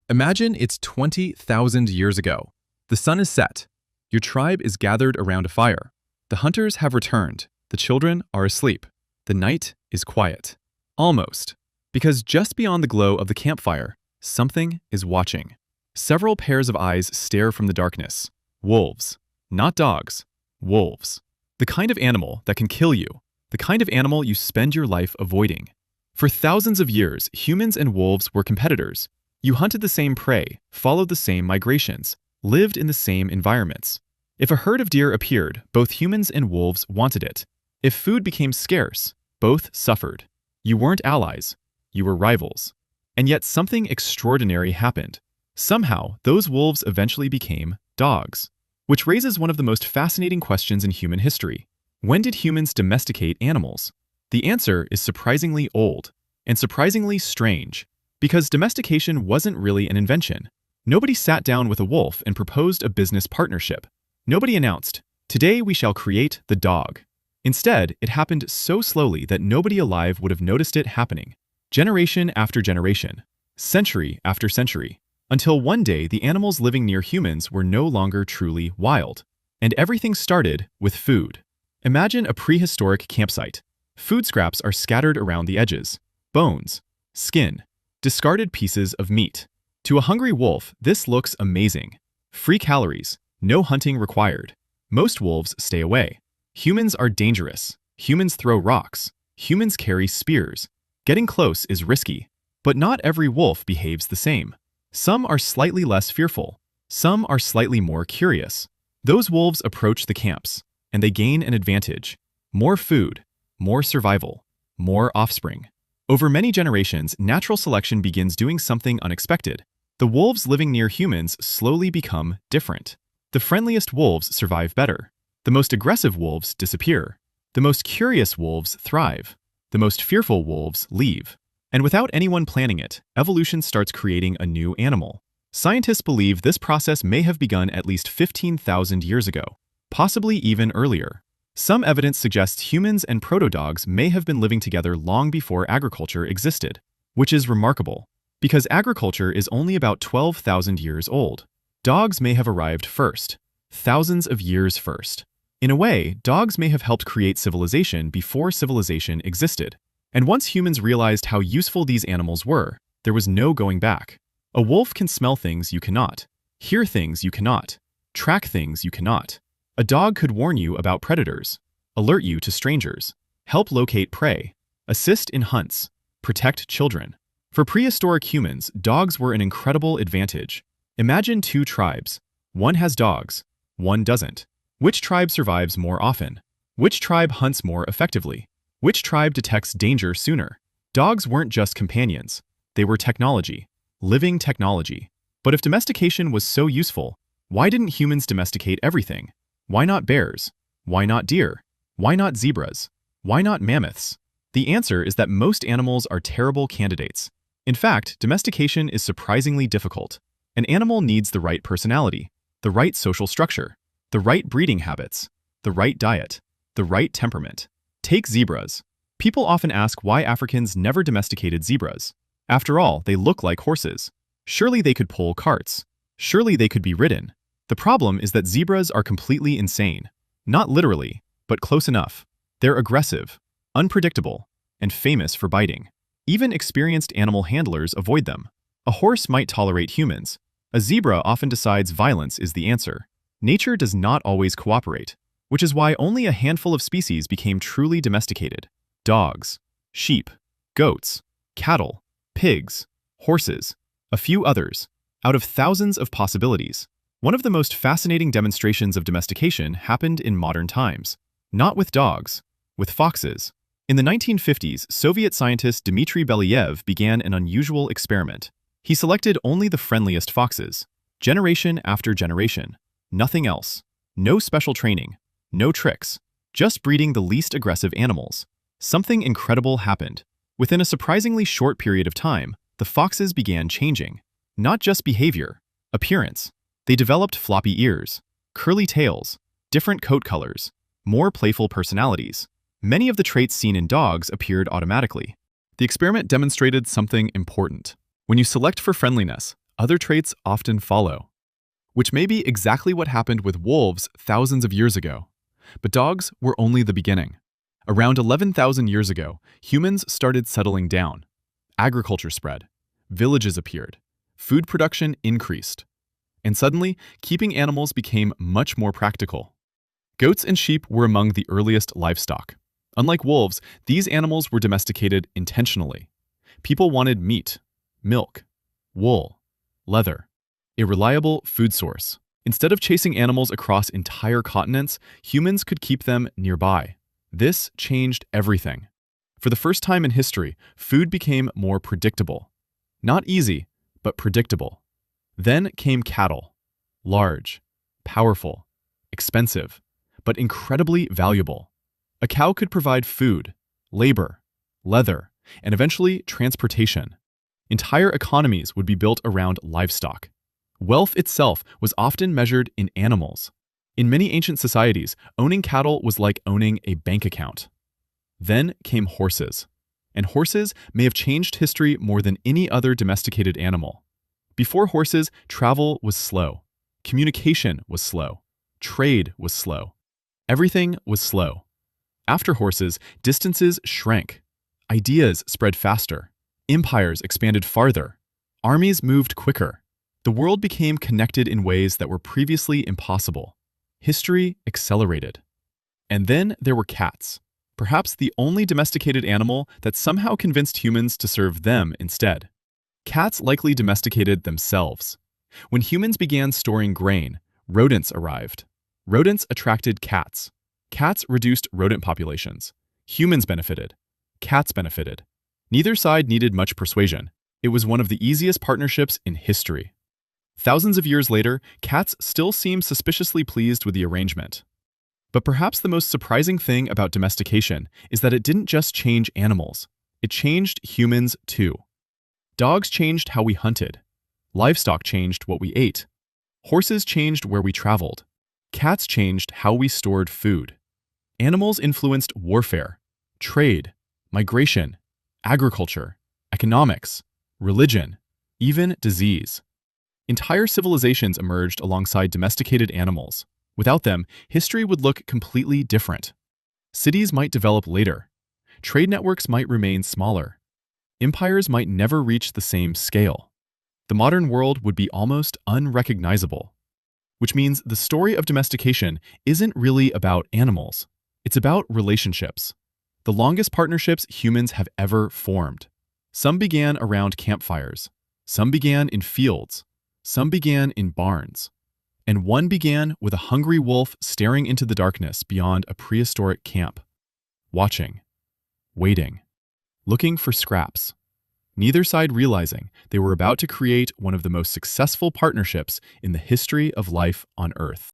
Imagine it's 20,000 years ago. The sun is set. Your tribe is gathered around a fire. The hunters have returned. The children are asleep. The night is quiet. Almost. Because just beyond the glow of the campfire, something is watching. Several pairs of eyes stare from the darkness. Wolves. Not dogs. Wolves. The kind of animal that can kill you. The kind of animal you spend your life avoiding. For thousands of years, humans and wolves were competitors. You hunted the same prey, followed the same migrations, lived in the same environments. If a herd of deer appeared, both humans and wolves wanted it. If food became scarce, both suffered. You weren't allies, you were rivals. And yet something extraordinary happened. Somehow, those wolves eventually became dogs. Which raises one of the most fascinating questions in human history. When did humans domesticate animals? The answer is surprisingly old, and surprisingly strange. Because domestication wasn't really an invention. Nobody sat down with a wolf and proposed a business partnership. Nobody announced, "Today we shall create the dog." Instead, it happened so slowly that nobody alive would have noticed it happening. Generation after generation, century after century, until one day the animals living near humans were no longer truly wild. And everything started with food. Imagine a prehistoric campsite. Food scraps are scattered around the edges. Bones, skin, discarded pieces of meat. To a hungry wolf, this looks amazing. Free calories, no hunting required. Most wolves stay away. Humans are dangerous. Humans throw rocks. Humans carry spears. Getting close is risky. But not every wolf behaves the same. Some are slightly less fearful. Some are slightly more curious. Those wolves approach the camps, and they gain an advantage. More food, more survival, more offspring. Over many generations, natural selection begins doing something unexpected. The wolves living near humans slowly become different. The friendliest wolves survive better. The most aggressive wolves disappear. The most curious wolves thrive. The most fearful wolves leave. And without anyone planning it, evolution starts creating a new animal. Scientists believe this process may have begun at least 15,000 years ago, possibly even earlier. Some evidence suggests humans and proto-dogs may have been living together long before agriculture existed, which is remarkable, because agriculture is only about 12,000 years old. Dogs may have arrived first, thousands of years first. In a way, dogs may have helped create civilization before civilization existed. And once humans realized how useful these animals were, there was no going back. A wolf can smell things you cannot, hear things you cannot, track things you cannot. A dog could warn you about predators, alert you to strangers, help locate prey, assist in hunts, protect children. For prehistoric humans, dogs were an incredible advantage. Imagine two tribes. One has dogs, one doesn't. Which tribe survives more often? Which tribe hunts more effectively? Which tribe detects danger sooner? Dogs weren't just companions. They were technology, living technology. But if domestication was so useful, why didn't humans domesticate everything? Why not bears? Why not deer? Why not zebras? Why not mammoths? The answer is that most animals are terrible candidates. In fact, domestication is surprisingly difficult. An animal needs the right personality, the right social structure, the right breeding habits, the right diet, the right temperament. Take zebras. People often ask why Africans never domesticated zebras. After all, they look like horses. Surely they could pull carts. Surely they could be ridden. The problem is that zebras are completely insane. Not literally, but close enough. They're aggressive, unpredictable, and famous for biting. Even experienced animal handlers avoid them. A horse might tolerate humans. A zebra often decides violence is the answer. Nature does not always cooperate, which is why only a handful of species became truly domesticated. Dogs, sheep, goats, cattle, pigs, horses, a few others, out of thousands of possibilities. One of the most fascinating demonstrations of domestication happened in modern times. Not with dogs, with foxes. In the 1950s, Soviet scientist Dmitry Belyaev began an unusual experiment. He selected only the friendliest foxes, generation after generation. Nothing else. No special training. No tricks. Just breeding the least aggressive animals. Something incredible happened. Within a surprisingly short period of time, the foxes began changing. Not just behavior, appearance. They developed floppy ears, curly tails, different coat colors, more playful personalities. Many of the traits seen in dogs appeared automatically. The experiment demonstrated something important. When you select for friendliness, other traits often follow, which may be exactly what happened with wolves thousands of years ago. But dogs were only the beginning. Around 11,000 years ago, humans started settling down. Agriculture spread, villages appeared, food production increased, and suddenly, keeping animals became much more practical. Goats and sheep were among the earliest livestock. Unlike wolves, these animals were domesticated intentionally. People wanted meat, milk, wool, leather, a reliable food source. Instead of chasing animals across entire continents, humans could keep them nearby. This changed everything. For the first time in history, food became more predictable. Not easy, but predictable. Then came cattle. Large, powerful, expensive, but incredibly valuable. A cow could provide food, labor, leather, and eventually transportation. Entire economies would be built around livestock. Wealth itself was often measured in animals. In many ancient societies, owning cattle was like owning a bank account. Then came horses. And horses may have changed history more than any other domesticated animal. Before horses, travel was slow. Communication was slow. Trade was slow. Everything was slow. After horses, distances shrank. Ideas spread faster. Empires expanded farther. Armies moved quicker. The world became connected in ways that were previously impossible. History accelerated. And then there were cats, perhaps the only domesticated animal that somehow convinced humans to serve them instead. Cats likely domesticated themselves. When humans began storing grain, rodents arrived. Rodents attracted cats. Cats reduced rodent populations. Humans benefited. Cats benefited. Neither side needed much persuasion. It was one of the easiest partnerships in history. Thousands of years later, cats still seem suspiciously pleased with the arrangement. But perhaps the most surprising thing about domestication is that it didn't just change animals. It changed humans too. Dogs changed how we hunted. Livestock changed what we ate. Horses changed where we traveled. Cats changed how we stored food. Animals influenced warfare, trade, migration, agriculture, economics, religion, even disease. Entire civilizations emerged alongside domesticated animals. Without them, history would look completely different. Cities might develop later. Trade networks might remain smaller. Empires might never reach the same scale. The modern world would be almost unrecognizable. Which means the story of domestication isn't really about animals. It's about relationships. The longest partnerships humans have ever formed. Some began around campfires. Some began in fields. Some began in barns. And one began with a hungry wolf staring into the darkness beyond a prehistoric camp. Watching. Waiting. Looking for scraps. Neither side realizing they were about to create one of the most successful partnerships in the history of life on Earth.